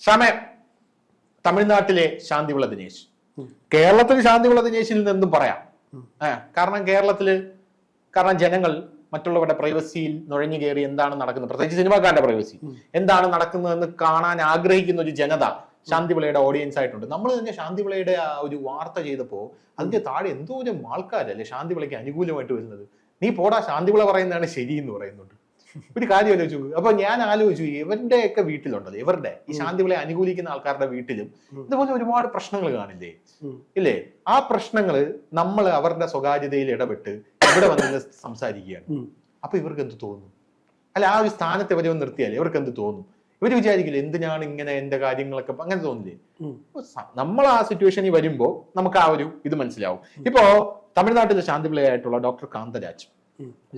ഷമേ, തമിഴ്നാട്ടിലെ ശാന്തിവിള ദിനേശ്, കേരളത്തിൽ ശാന്തിവിള ദിനേശിൽ നിന്നും പറയാം. കാരണം ജനങ്ങൾ മറ്റുള്ളവരുടെ പ്രൈവസിയിൽ നുഴഞ്ഞു കയറി എന്താണ് നടക്കുന്നത്, പ്രത്യേകിച്ച് സിനിമാക്കാരുടെ പ്രൈവസി എന്താണ് നടക്കുന്നതെന്ന് കാണാൻ ആഗ്രഹിക്കുന്ന ഒരു ജനത ശാന്തിവിളയുടെ ഓഡിയൻസ് ആയിട്ടുണ്ട്. നമ്മൾ തന്നെ ശാന്തിവിളയുടെ ആ ഒരു വാർത്ത ചെയ്തപ്പോൾ അതിന്റെ താഴെ എന്തോരം ആൾക്കാരല്ലേ ശാന്തിവിളയ്ക്ക് അനുകൂലമായിട്ട് വരുന്നത്. നീ പോടാ, ശാന്തിവിള പറയുന്നതാണ് ശരി എന്ന് പറയുന്നുണ്ട്. ഒരു കാര്യം ആലോചിച്ചു. അപ്പൊ ഞാൻ ആലോചിച്ചു, ഇവരുടെയൊക്കെ വീട്ടിലുണ്ടല്ലോ, ഇവരുടെ ഈ ശാന്തിവിളയെ അനുകൂലിക്കുന്ന ആൾക്കാരുടെ വീട്ടിലും ഇതുപോലെ ഒരുപാട് പ്രശ്നങ്ങൾ കാണില്ലേ, ഇല്ലേ? ആ പ്രശ്നങ്ങൾ നമ്മൾ അവരുടെ സ്വകാര്യതയിൽ ഇടപെട്ട് ഇവിടെ വന്ന് സംസാരിക്കുകയാണ്. അപ്പൊ ഇവർക്ക് എന്ത് തോന്നും? അല്ല, ആ ഒരു സ്ഥാനത്ത് ഇവരെ ഒന്ന് നിർത്തിയാലേ ഇവർക്ക് എന്ത് തോന്നും? ഇവര് വിചാരിക്കില്ല എന്തിനാണ് ഇങ്ങനെ എന്റെ കാര്യങ്ങളൊക്കെ, അങ്ങനെ തോന്നില്ലേ? നമ്മൾ ആ സിറ്റുവേഷനിൽ വരുമ്പോ നമുക്ക് ആ ഒരു ഇത് മനസ്സിലാവും. ഇപ്പോ തമിഴ്നാട്ടിലെ ശാന്തിവിളയായിട്ടുള്ള ഡോക്ടർ കാന്തരാജ്,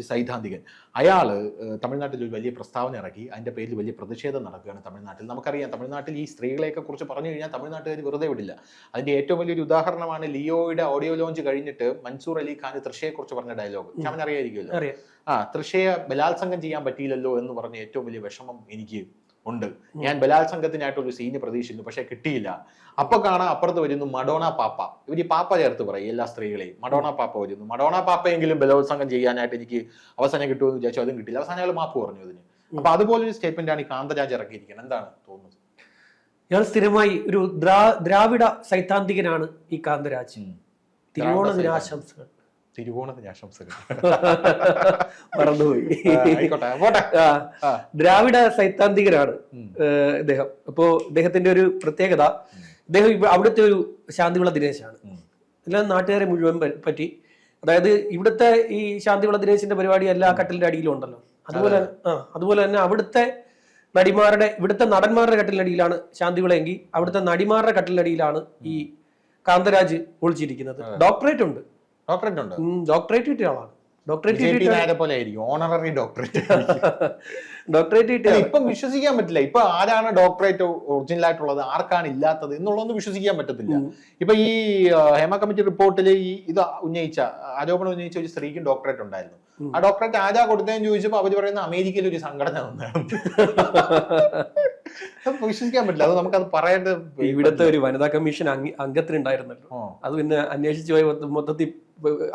സൈദ്ധാന്തികൻ, അയാള് തമിഴ്നാട്ടിൽ ഒരു വലിയ പ്രസ്താവന ഇറക്കി. അതിന്റെ പേരിൽ വലിയ പ്രതിഷേധം നടക്കുകയാണ് തമിഴ്നാട്ടിൽ. നമുക്കറിയാം, തമിഴ്നാട്ടിൽ ഈ സ്ത്രീകളെയൊക്കെ കുറിച്ച് പറഞ്ഞു കഴിഞ്ഞാൽ തമിഴ്നാട്ടുകാർ വെറുതെ വിടില്ല. അതിന്റെ ഏറ്റവും വലിയൊരു ഉദാഹരണമാണ് ലിയോയുടെ ഓഡിയോ ലോഞ്ച് കഴിഞ്ഞിട്ട് മൻസൂർ അലി ഖാൻ തൃഷയെ കുറിച്ച് പറഞ്ഞ ഡയലോഗ്. അവൻ അറിയായിരിക്കുമല്ലോ. തൃഷയെ ബലാത്സംഗം ചെയ്യാൻ പറ്റിയില്ലല്ലോ എന്ന് പറഞ്ഞ ഏറ്റവും വലിയ വിഷമം എനിക്ക് ഉണ്ട്. ഞാൻ ബലാത്സംഗത്തിനായിട്ടൊരു സീന് പ്രതീക്ഷിക്കുന്നു, പക്ഷെ കിട്ടിയില്ല. അപ്പൊ കാണാൻ അപ്പുറത്ത് വരുന്നു മഡോണ പാപ്പ. ഇവർ ഈ പാപ്പ ചേർത്ത് പറയും എല്ലാ സ്ത്രീകളെയും. മഡോണ പാപ്പ വരുന്നു. മഡോണ പാപ്പയെങ്കിലും ബലാത്സംഗം ചെയ്യാനായിട്ട് എനിക്ക് അവസാനം കിട്ടുമെന്ന് വിചാരിച്ചു, അതും കിട്ടില്ല. അവസാനം അയാൾ മാപ്പ് പറഞ്ഞു അതിന്. അപ്പൊ അതുപോലൊരു സ്റ്റേറ്റ്മെന്റ് ആണ് ഈ കാന്തരാജ് ഇറക്കിയിരിക്കുന്നത്. എന്താണ് തോന്നുന്നത്? ഇയാൾ സ്ഥിരമായി ഒരു ദ്രാവിഡ സൈദ്ധാന്തികനാണ് ഈ കാന്തരാജ്. തിരുവോണ ദിനാശംസകൾ. തിരുവോണത്തിന് ആശംസകൾ. മറന്നുപോയി. ദ്രാവിഡ സൈദ്ധാന്തികനാണ് ഇദ്ദേഹം. അപ്പോ ഇദ്ദേഹത്തിന്റെ ഒരു പ്രത്യേകത, ഇദ്ദേഹം അവിടുത്തെ ഒരു ശാന്തിവിള ദിനേശാണ്. എല്ലാ നാട്ടുകാരെ മുഴുവൻ പറ്റി, അതായത് ഇവിടുത്തെ ഈ ശാന്തിവിള ദിനേശിന്റെ പരിപാടി എല്ലാ കട്ടിലിന്റെ അടിയിലും ഉണ്ടല്ലോ. അതുപോലെ തന്നെ അവിടുത്തെ നടിമാരുടെ, ഇവിടുത്തെ നടന്മാരുടെ കട്ടിലിനടിയിലാണ് ശാന്തിവിളയെങ്കിൽ അവിടുത്തെ നടിമാരുടെ കട്ടിലിനടിയിലാണ് ഈ കാന്തരാജ് ഒളിച്ചിരിക്കുന്നത്. ഡോക്ടറേറ്റ് ഉണ്ട്. ഡോക്ടറേറ്റ് കിട്ടിയ ആളാണ്. ഇപ്പം വിശ്വസിക്കാൻ പറ്റില്ല. ഇപ്പൊ ആരാണ് ഡോക്ടറേറ്റ് ഒറിജിനൽ ആയിട്ടുള്ളത്, ആർക്കാണ് ഇല്ലാത്തത് എന്നുള്ളതൊന്നും വിശ്വസിക്കാൻ പറ്റത്തില്ല. ഇപ്പൊ ഈ ഹേമ കമ്മിറ്റി റിപ്പോർട്ടിൽ ഈ ഇത് ആരോപണം ഉന്നയിച്ച ഒരു സ്ത്രീക്കും ഡോക്ടറേറ്റ് ഉണ്ടായിരുന്നു. ആ ഡോക്ടറേറ്റ് ആരാ കൊടുത്തതെന്ന് ചോദിച്ചപ്പോ അവര് പറയുന്ന അമേരിക്കയിൽ ഒരു സംഘടന വന്നാണ്. വിശ്വസിക്കാൻ പറ്റില്ല. അത് നമുക്കത് പറയേണ്ടത്. ഇവിടുത്തെ ഒരു വനിതാ കമ്മീഷൻ അംഗത്തിനുണ്ടായിരുന്നല്ലോ, അത് പിന്നെ അന്വേഷിച്ചു പോയി മൊത്തത്തിൽ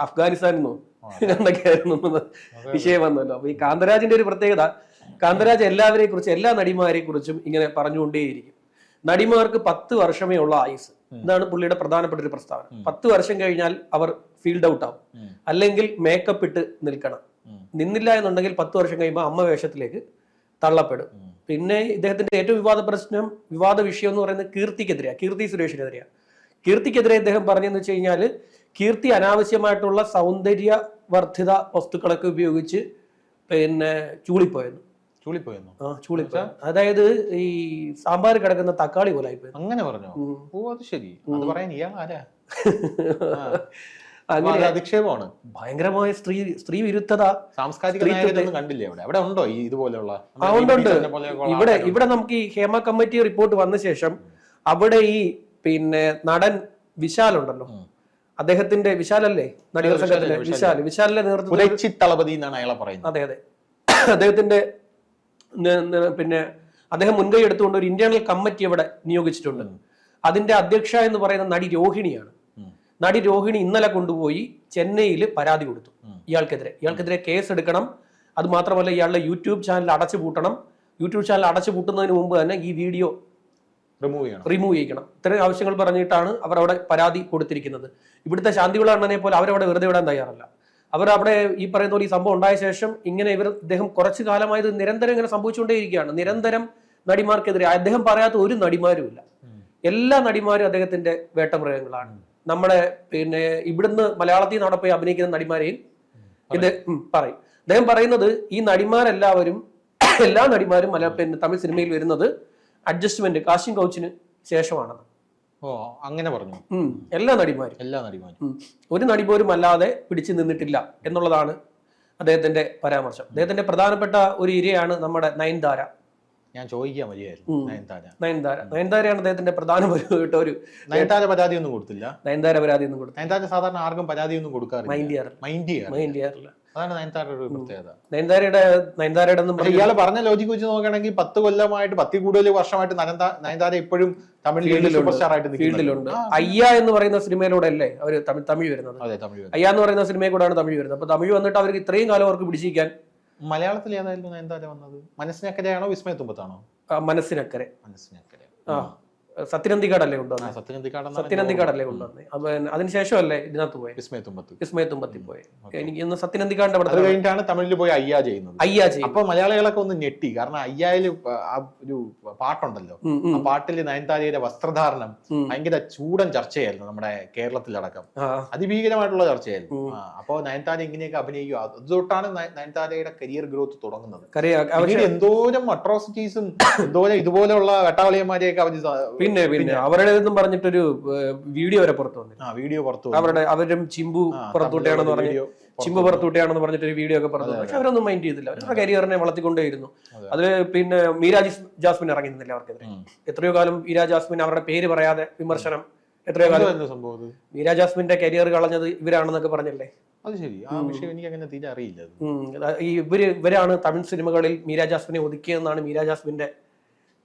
അഫ്ഗാനിസ്ഥാനിന്നോ എന്തൊക്കെയായിരുന്നു വിഷയം വന്നല്ലോ. അപ്പൊ ഈ കാന്തരാജിന്റെ ഒരു പ്രത്യേകത, കാന്തരാജ് എല്ലാവരെ കുറിച്ചും എല്ലാ നടിമാരെ കുറിച്ചും ഇങ്ങനെ പറഞ്ഞുകൊണ്ടേയിരിക്കും. നടിമാർക്ക് 10 വർഷമേ ഉള്ള ആയുസ്. ഇതാണ് പുള്ളിയുടെ പ്രധാനപ്പെട്ട ഒരു പ്രസ്താവന. 10 വർഷം കഴിഞ്ഞാൽ അവർ ഫീൽഡ് ഔട്ട് ആവും, അല്ലെങ്കിൽ മേക്കപ്പ് ഇട്ട് നിൽക്കണം. നിന്നില്ല എന്നുണ്ടെങ്കിൽ 10 വർഷം കഴിയുമ്പോൾ അമ്മ വേഷത്തിലേക്ക് തള്ളപ്പെടും. പിന്നെ ഇദ്ദേഹത്തിന്റെ ഏറ്റവും വിവാദ വിഷയം എന്ന് പറയുന്നത് കീർത്തി സുരേഷിനെതിരെയാണ്. കീർത്തിക്കെതിരെ ഇദ്ദേഹം പറഞ്ഞെന്ന് വെച്ച് കഴിഞ്ഞാൽ, കീർത്തി അനാവശ്യമായിട്ടുള്ള സൗന്ദര്യവർദ്ധിത വസ്തുക്കളൊക്കെ ഉപയോഗിച്ച് പിന്നെ ചൂളിപ്പോയെന്ന്. അതായത് ഈ സാമ്പാർ കിടക്കുന്ന തക്കാളി പോലെ ആയിപ്പോയി. അങ്ങനെ പറഞ്ഞോ? ഓ, അത് ശരി. അത് പറയാൻ ഇയാൾ ആരാ? അങ്ങനെ അധിക്ഷേപമാണ്. ഭയങ്കരമായ സ്ത്രീ വിരുദ്ധത, സാംസ്കാരിക കണ്ടില്ലേ അവിടെ ഉണ്ടോ ഈ ഇതുപോലെയുള്ള? ഇവിടെ നമുക്ക് ഈ ഹേമ കമ്മിറ്റി റിപ്പോർട്ട് വന്ന ശേഷം അവിടെ ഈ പിന്നെ നടൻ വിശാൽ ഉണ്ടല്ലോ, അദ്ദേഹത്തിന്റെ വിശാലല്ലേ നടികർ സംഘത്തിലെ വിശാലിന്റെ നേതൃത്വത്തിൽ, അതെ അദ്ദേഹത്തിന്റെ പിന്നെ അദ്ദേഹം മുൻകൈ എടുത്തുകൊണ്ട് ഒരു ഇന്റേണൽ കമ്മിറ്റി അവിടെ നിയോഗിച്ചിട്ടുണ്ട്. അതിന്റെ അധ്യക്ഷ എന്ന് പറയുന്ന നടി രോഹിണിയാണ്. നടി രോഹിണി ഇന്നലെ കൊണ്ടുപോയി ചെന്നൈയിൽ പരാതി കൊടുത്തു ഇയാൾക്കെതിരെ കേസ് എടുക്കണം. അത് മാത്രമല്ല, ഇയാളുടെ യൂട്യൂബ് ചാനൽ അടച്ചു പൂട്ടണം. യൂട്യൂബ് ചാനൽ അടച്ചു പൂട്ടുന്നതിന് മുമ്പ് തന്നെ ഈ വീഡിയോ റിമൂവ് ചെയ്യണം. ഇത്തരം ആവശ്യങ്ങൾ പറഞ്ഞിട്ടാണ് അവർ അവിടെ പരാതി കൊടുത്തിരിക്കുന്നത്. ഇവിടുത്തെ ശാന്തിവിള അണ്ണനെ പോലെ അവരവിടെ വെറുതെ വിടാൻ തയ്യാറല്ല. അവർ അവിടെ ഈ പറയുന്ന പോലെ ഈ സംഭവം ഉണ്ടായ ശേഷം ഇങ്ങനെ ഇദ്ദേഹം കുറച്ചു കാലമായത് നിരന്തരം ഇങ്ങനെ സംഭവിച്ചുകൊണ്ടേയിരിക്കുകയാണ്. നിരന്തരം നടിമാർക്കെതിരെ. അദ്ദേഹം പറയാത്ത ഒരു നടിമാരും ഇല്ല. എല്ലാ നടിമാരും അദ്ദേഹത്തിന്റെ വേട്ടമൃഗങ്ങളാണ്. നമ്മുടെ പിന്നെ ഇവിടുന്ന് മലയാളത്തിൽ നിന്ന് പോയി അഭിനയിക്കുന്ന നടിമാരെയും പറയും. അദ്ദേഹം പറയുന്നത് ഈ നടിമാരെല്ലാവരും, എല്ലാ നടിമാരും പിന്നെ തമിഴ് സിനിമയിൽ വരുന്നത് അഡ്ജസ്റ്റ്മെന്റ് കാസ്റ്റിംഗ് കൗച്ചിന് ശേഷമാണെന്ന്. അങ്ങനെ പറഞ്ഞു. എല്ലാ നടിമാരും ഒരു നടി പോലും അല്ലാതെ പിടിച്ചു നിന്നിട്ടില്ല എന്നുള്ളതാണ് അദ്ദേഹത്തിന്റെ പരാമർശം. അദ്ദേഹത്തിന്റെ പ്രധാനപ്പെട്ട ഒരു ഇരയാണ് നമ്മുടെ നയൻതാര. ഞാൻ ചോദിക്കാൻ മതിയായിരുന്നു. നയൻതാരയാണ് അദ്ദേഹത്തിന്റെ പ്രധാനപ്പെട്ട ഒരു. നയൻതാര പരാതിയൊന്നും കൊടുത്തില്ല. നയൻതാര പരാതിയൊന്നും കൊടുത്തു. നയൻതാര സാധാരണ ആർക്കും പരാതിയൊന്നും കൊടുക്കാറില്ല. മൈൻഡ് ചെയ്യാറില്ല. അതാണ് നയൻതാരയുടെ ഒരു പ്രത്യേകത. നയൻതാരയുടെ പക്ഷെ ഇയാൾ പറഞ്ഞ ലോജിക്ക് വെച്ച് നോക്കുകയാണെങ്കിൽ 10 കൊല്ലമായിട്ട് 10 കൂടുതൽ വർഷമായിട്ട് നയൻതാര ഇപ്പോഴും തമിഴ് സൂപ്പർ സ്റ്റാർ ആയിട്ട് ഫീൽഡിലുണ്ട്. അയ്യ എന്ന് പറയുന്ന സിനിമയിലൂടെ അല്ലേ അവര് തമിഴ് വരുന്നത്. അതെ, തമിഴ്. അയ്യ എന്ന് പറയുന്ന സിനിമയിൽ കൂടെയാണ് തമിഴ് വരുന്നത്. അപ്പൊ തമിഴ് വന്നിട്ട് അവർക്ക് ഇത്രയും കാലം അവർക്ക് പിടിച്ചിരിക്കാൻ. മലയാളത്തിൽ ഏതായാലും നയൻതാര വന്നത് മനസ്സിനക്കരയാണോ വിസ്മയത്തുമ്പത്താണോ? മനസ്സിനക്കരെ. ആ, സത്യനന്ദിക്കാടല്ലേ കൊണ്ടുവന്നത്. സത്യനന്ദിക്കാടല്ലേ കൊണ്ടുവന്നത്. അപ്പൊ അതിനുശേഷമല്ലേ ഇതിനകത്ത് പോയി വിസ്മയത്തുമ്പത്തി പോയി. എനിക്ക് ഇന്ന് സത്യനന്ദിക്കാടിന്റെ അവിടെ കഴിഞ്ഞിട്ടാണ് തമിഴിൽ പോയി അയ്യ ചെയ്യുന്നത്. അപ്പൊ മലയാളികളൊക്കെ ഒന്ന് ഞെട്ടി. കാരണം അയ്യായില് ഒരു പാട്ടുണ്ടല്ലോ, ആ പാട്ടില് നയൻതാരയുടെ വസ്ത്രധാരണം ഭയങ്കര ചൂടൻ ചർച്ചയായിരുന്നു നമ്മുടെ കേരളത്തിലടക്കം. അതിഭീകരമായിട്ടുള്ള ചർച്ചയായിരുന്നു. അപ്പൊ നയൻതാര ഇങ്ങനെയൊക്കെ അഭിനയിക്കുക. അതുതൊട്ടാണ് നയൻതാരയുടെ കരിയർ ഗ്രോത്ത് തുടങ്ങുന്നത്. എന്തോരം അട്രോസിറ്റീസും എന്തോരം ഇതുപോലെയുള്ള വെട്ടാവളിയന്മാരെയൊക്കെ അവര് പിന്നെ അവരുടെ പറഞ്ഞിട്ടൊരു വീഡിയോ വരെ പുറത്തു വന്നു. വീഡിയോ പുറത്തു അവരും ചിമ്പു പുറത്തുവിട്ടാണെന്ന് പറഞ്ഞിട്ട് പറഞ്ഞിട്ടൊരു വീഡിയോ ഒക്കെ പുറത്തു. പക്ഷെ അവരൊന്നും മൈൻഡ് ചെയ്തില്ല. അവരുടെ കരിയറിനെ വളർത്തിക്കൊണ്ടേയിരുന്നു. അതില് പിന്നെ മീര ജാസ്മിൻ ഇറങ്ങിയിരുന്നില്ല അവർക്കെതിരെ. എത്രയോ കാലം മീര ജാസ്മിൻ അവരുടെ പേര് പറയാതെ വിമർശനം. എത്രയോ കാലം സംഭവം മീര ജാസ്മിന്റെ കരിയർ കളഞ്ഞത് ഇവരാണെന്നൊക്കെ പറഞ്ഞല്ലേ. അത് ശരി, ആ വിഷയം എനിക്ക് അങ്ങനെ തീരെ അറിയില്ല. ഇവരാണ് തമിഴ് സിനിമകളിൽ മീര ജാസ്മിനെ ഒതുക്കിയെന്നാണ് മീര ജാസ്മിന്റെ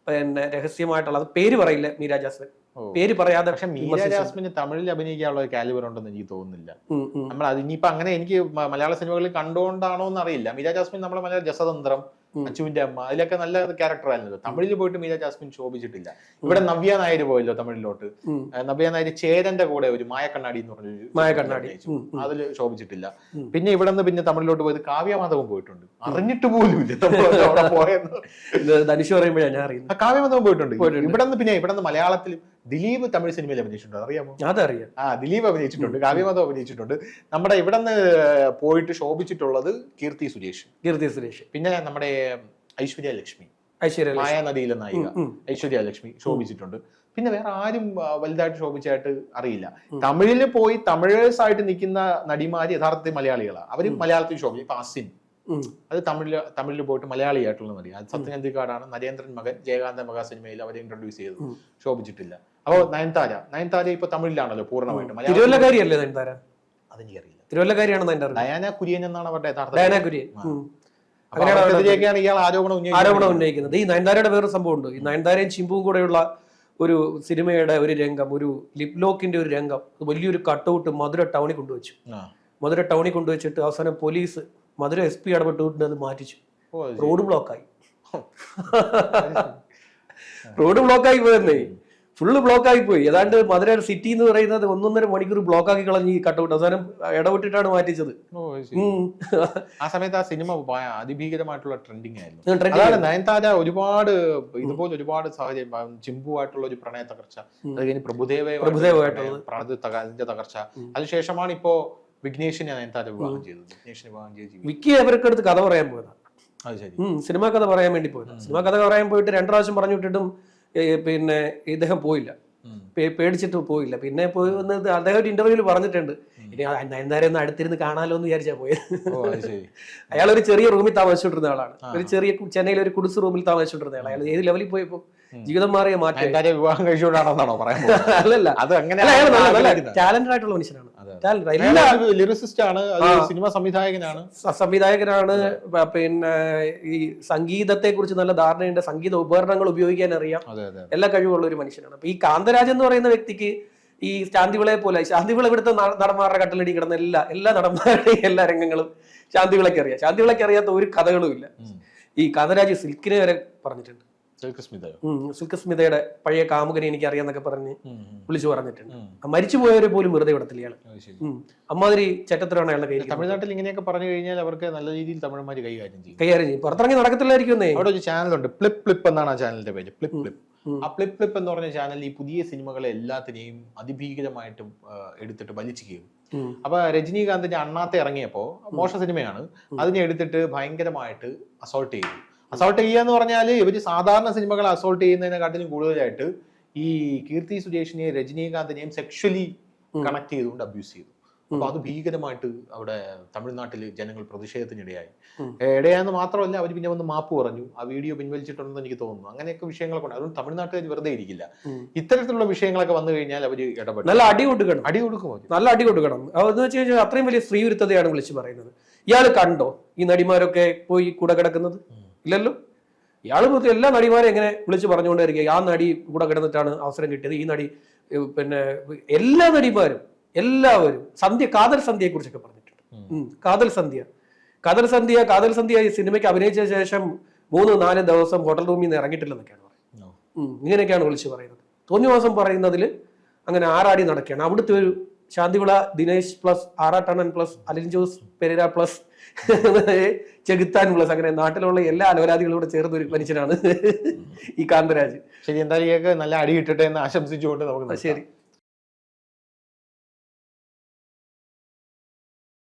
പിന്നെ രഹസ്യമായിട്ടുള്ള. അത് പേര് പറയില്ല മീര ജാസ്മിൻ, പേര് പറയാതെ. പക്ഷെ മീര ജാസ്മിന് തമിഴിൽ അഭിനയിക്കാനുള്ള ഒരു കാലിബർ ഉണ്ടെന്ന് എനിക്ക് തോന്നുന്നില്ല. നമ്മൾ അത് ഇനിയിപ്പോ അങ്ങനെ എനിക്ക് മലയാള സിനിമകളിൽ കണ്ടുകൊണ്ടാണോ എന്ന് അറിയില്ല. മീര ജാസ്മിൻ നമ്മളെ മലയാള ജസതന്ത്രം, അച്ചുവിന്റെ അമ്മ, അതിലൊക്കെ നല്ല ക്യാരക്ടർ ആയിരുന്നല്ലോ. തമിഴിൽ പോയിട്ട് മീര ജാസ്മിൻ ശോഭിച്ചിട്ടില്ല. ഇവിടെ നവ്യ നായർ പോയല്ലോ തമിഴിലോട്ട്. നവ്യ നായർ ചേരന്റെ കൂടെ ഒരു മായക്കണ്ണാടി എന്ന് പറഞ്ഞൊരു അതിൽ ശോഭിച്ചിട്ടില്ല. പിന്നെ ഇവിടെ നിന്ന് പിന്നെ തമിഴിലോട്ട് പോയത് കാവ്യമാധവൻ പോയിട്ടുണ്ട്. അറിഞ്ഞിട്ട് പോലും ഇല്ല പോയെന്ന്. ധനുഷ് പറയുമ്പോഴാണ് ഞാൻ അറിയുന്നത്. കാവ്യമാധവൻ പോയിട്ടുണ്ട്. ഇവിടെ നിന്ന് മലയാളത്തിൽ ദിലീപ് തമിഴ് സിനിമയിൽ അഭിനയിച്ചിട്ടുണ്ട്. അറിയാമോ? അതറിയാം. ദിലീപ് അഭിനയിച്ചിട്ടുണ്ട്, കാവ്യമാധവ് അഭിനയിച്ചിട്ടുണ്ട്. നമ്മുടെ ഇവിടെ നിന്ന് പോയിട്ട് ശോഭിച്ചിട്ടുള്ളത് കീർത്തി സുരേഷ്, പിന്നെ നമ്മുടെ ഐശ്വര്യ ലക്ഷ്മി, മായാനദിയിലെ നായിക ഐശ്വര്യ ലക്ഷ്മി ശോഭിച്ചിട്ടുണ്ട്. പിന്നെ വേറെ ആരും വലുതായിട്ട് ശോഭിച്ചായിട്ട് അറിയില്ല. തമിഴില് പോയി തമിഴേഴ്സ് ആയിട്ട് നിൽക്കുന്ന നടിമാര് യഥാർത്ഥത്തിൽ മലയാളികളാണ്. അവര് മലയാളത്തിൽ ശോഭിച്ചു. ഇപ്പൊ അസിൻ, അത് തമിഴിൽ പോയിട്ട് മലയാളിയായിട്ടുള്ള നടി. അത് സത്യനന്ദിക്കാടാണ്. നരേന്ദ്രൻ മകൻ ജയകാന്ത മഹാ സിനിമയിൽ അവരെ ഇൻട്രൊഡ്യൂസ് ചെയ്തത്. ശോഭിച്ചിട്ടില്ല. അപ്പൊ നയൻതാര ഇപ്പൊ തമിഴിലാണല്ലോ പൂർണ്ണമായിട്ടും. തിരുവല്ലക്കാരിയല്ലേ നയൻതാര? അതെനിക്കറിയില്ല. തിരുവല്ലക്കാരിയാണ് ഡയാന കുര്യൻ എന്നാണ് അവരുടെ യഥാർത്ഥ. ഡയാന കുര്യൻ. അങ്ങനെയാണ് ഇയാൾ ആരോപണം ഉന്നയിക്കുന്നത്. ഈ നയൻതാരയുടെ വേറൊരു സംഭവം ഉണ്ട്. ഈ നയൻതാരയും ചിമ്പുവും കൂടെയുള്ള ഒരു സിനിമയുടെ ഒരു രംഗം, ഒരു ലിപ് ലോക്കിന്റെ ഒരു രംഗം, വലിയൊരു കട്ടൗട്ട് മധുര ടൗണിൽ കൊണ്ടുവച്ചിട്ട് അവസാനം പോലീസ് മധുര SP ഇടപെട്ടുകൊണ്ട് അത് മാറ്റിച്ചു. റോഡ് ബ്ലോക്കായി പോയെന്നേ. ഫുള്ള് ബ്ലോക്കായി പോയി. ഏതാണ്ട് മധുര സിറ്റി എന്ന് പറയുന്നത് 1.5 മണിക്കൂർ ബ്ലോക്കാക്കി കളഞ്ഞ് ഈ കട്ടൗട്ട് അവസാനം ഇടപെട്ടിട്ടാണ് മാറ്റിച്ചത്. ആ സമയത്ത് ആ സിനിമ അതിഭീകരമായിട്ടുള്ള ട്രെൻഡിങ് ആയിരുന്നു. നയൻതാര ഒരുപാട് ഇതുപോലെ ഒരുപാട് സാഹചര്യം, ചിമ്പുവായിട്ടുള്ള ഒരു പ്രണയ തകർച്ച, അത് കഴിഞ്ഞ് പ്രഭുദേവയായിട്ടുള്ള തകർച്ച, അതിനുശേഷമാണ് ഇപ്പോ വിഘ്നേഷിനെ നയൻതാര വിവാഹം ചെയ്തു. വിക്കി അവർക്ക് അടുത്ത് കഥ പറയാൻ പോയതാണ്. സിനിമാ കഥ പറയാൻ വേണ്ടി പോയതാണ്. സിനിമാ കഥ പറയാൻ പോയിട്ട് 2 പ്രാവശ്യം പറഞ്ഞു വിട്ടിട്ടും പിന്നെ ഇദ്ദേഹം പോയില്ല, പേടിച്ചിട്ട് പോയില്ല. പിന്നെ പോയി വന്നത് അദ്ദേഹം ഒരു ഇന്റർവ്യൂവിൽ പറഞ്ഞിട്ടുണ്ട്, ഇനി നയൻതാര ഒന്ന് അടുത്തിരുന്ന് കാണാലോ എന്ന് വിചാരിച്ചാ പോയത്. അയാൾ ഒരു ചെറിയ റൂമിൽ താമസിച്ചോണ്ടിരുന്ന ആളാണ്. ഒരു ചെറിയ ചെന്നൈയിൽ ഒരു കുടിസ് റൂമിൽ താമസിച്ചോണ്ടിരുന്ന ആൾ. അയാൾ ഏത് ലെവലിൽ പോയപ്പോ ജീവിതം മാറിയ മാറ്റം. വിവാഹം കഴിച്ചുകൊണ്ടാണെന്നാണോ പറയാൻ? അല്ലല്ല, ടാലന്റഡ് ആയിട്ടുള്ള മനുഷ്യനാണ്. സിനിമ സംവിധായകനാണ്. പിന്നെ ഈ സംഗീതത്തെ കുറിച്ച് നല്ല ധാരണയുണ്ട്. സംഗീത ഉപകരണങ്ങൾ ഉപയോഗിക്കാൻ അറിയാം. എല്ലാ കഴിവുള്ള ഒരു മനുഷ്യനാണ്. അപ്പൊ ഈ കാന്തരാജ് എന്ന് പറയുന്ന വ്യക്തിക്ക് ഈ ശാന്തിവിളയെ പോലെ, ശാന്തിവിള ഇവിടുത്തെ നടന്മാരുടെ കട്ടിലടി കിടന്ന എല്ലാ നടന്മാരുടെയും എല്ലാ രംഗങ്ങളും ശാന്തിവിളയ്ക്ക് അറിയാം. ശാന്തിവിളയ്ക്ക് അറിയാത്ത ഒരു കഥകളും ഇല്ല. ഈ കാന്തരാജ് സിൽക്കിനെ വരെ പറഞ്ഞിട്ടുണ്ട്. സിൽക്ക് സ്മിതയുടെ പഴയ കാമുകനെ എനിക്ക് അറിയാന്നൊക്കെ പറഞ്ഞ് വിളിച്ചു പറഞ്ഞിട്ടുണ്ട്. മരിച്ചുപോയവരെ പോലും വെറുതെ വിടത്തില്ല ഇയാള്. അമ്മാതിരി ചെറ്റത്തിലാണ് അയാളുടെ കയ്യിൽ. തമിഴ്നാട്ടിൽ ഇങ്ങനെയൊക്കെ പറഞ്ഞു കഴിഞ്ഞാൽ അവർക്ക് നല്ല രീതിയിൽ തമിഴന്മാര് കൈകാര്യം ചെയ്യും. പുറത്തിറങ്ങി നടക്കത്തില്ലായിരിക്കും. അവിടെ ഒരു ചാനലുണ്ട്, ഫ്ലിപ്പ് എന്നാണ് ആ ചാനലിന്റെ പേര്. ആ ഫ്ലിപ്പ് എന്ന് പറഞ്ഞ ചാനൽ ഈ പുതിയ സിനിമകളെ എല്ലാത്തിനെയും അതിഭീകരമായിട്ടും എടുത്തിട്ട് വലിച്ചു കീറും. അപ്പൊ രജനീകാന്തിന്റെ അണ്ണാത്തെ ഇറങ്ങിയപ്പോ മോശം സിനിമയാണ്, അതിനെ എടുത്തിട്ട് ഭയങ്കരമായിട്ട് അസോൾട്ട് ചെയ്തു. അസോൾട്ട് ചെയ്യുക എന്ന് പറഞ്ഞാൽ ഇവര് സാധാരണ സിനിമകളെ അസോൾട്ട് ചെയ്യുന്നതിനെക്കാട്ടിലും കൂടുതലായിട്ട് ഈ കീർത്തി സുരേഷിനെയും രജനീകാന്തിനെയും സെക്ഷലി കണക്ട് ചെയ്തുകൊണ്ട് അബ്യൂസ് ചെയ്തു. അപ്പൊ അത് ഭീകരമായിട്ട് അവിടെ തമിഴ്നാട്ടില് ജനങ്ങൾ പ്രതിഷേധത്തിനിടയായി. ഇടയാന്ന് മാത്രമല്ല, അവർ പിന്നെ വന്ന് മാപ്പ് പറഞ്ഞു. ആ വീഡിയോ പിൻവലിച്ചിട്ടുണ്ടെന്ന് എനിക്ക് തോന്നുന്നു. അങ്ങനെയൊക്കെ വിഷയങ്ങളൊക്കെ ഉണ്ട്. അതുകൊണ്ട് തമിഴ്നാട്ടിൽ വെറുതെ ഇരിക്കില്ല. ഇത്തരത്തിലുള്ള വിഷയങ്ങളൊക്കെ വന്നു കഴിഞ്ഞാൽ അവർ ഇടപെടും. നല്ല അടി കൊടുക്കണം. നല്ല അടി കൊടുക്കണം. അതെന്ന് വെച്ച് കഴിഞ്ഞാൽ അത്രയും വലിയ സ്ത്രീവിരുദ്ധതയാണ് വിളിച്ചു പറയുന്നത്. ഇയാള് കണ്ടോ ഈ നടിമാരൊക്കെ പോയി കൂടെ കിടക്കുന്നത്? ഇല്ലല്ലോ. ഇയാള് എല്ലാ നടിമാരെ എങ്ങനെ വിളിച്ചു പറഞ്ഞുകൊണ്ടിരിക്കുക, ആ നടി കൂടെ കിടന്നിട്ടാണ് അവസരം കിട്ടിയത്, ഈ നടി പിന്നെ എല്ലാ നടിമാരും എല്ലാവരും കാതൽ സന്ധ്യയെ കുറിച്ചൊക്കെ പറഞ്ഞിട്ടുണ്ട്. കാതൽ സന്ധ്യ ഈ സിനിമയ്ക്ക് അഭിനയിച്ച ശേഷം 3-4 ദിവസം ഹോട്ടൽ റൂമിൽ നിന്ന് ഇറങ്ങിയിട്ടില്ലെന്നൊക്കെയാണ് പറയുന്നത്. ഇങ്ങനെയൊക്കെയാണ് വിളിച്ചു പറയുന്നത്. തോന്നിവാസം പറയുന്നതിൽ അങ്ങനെ ആറാടി നടക്കുകയാണ്. അവിടുത്തെ ഒരു Santhivila Dinesh plus Arattannan plus Alin Jose Pereira plus Chekuthan plus അങ്ങനെ നാട്ടിലുള്ള എല്ലാ അലവലാദികളോട് ചേർന്ന ഒരു മനുഷ്യനാണ് ഈ കാന്തരാജ്. ശരി, എന്തായാലും നല്ല അടി കിട്ടട്ടെ എന്ന് ആശംസിച്ചുകൊണ്ട് നമുക്ക് ശരി.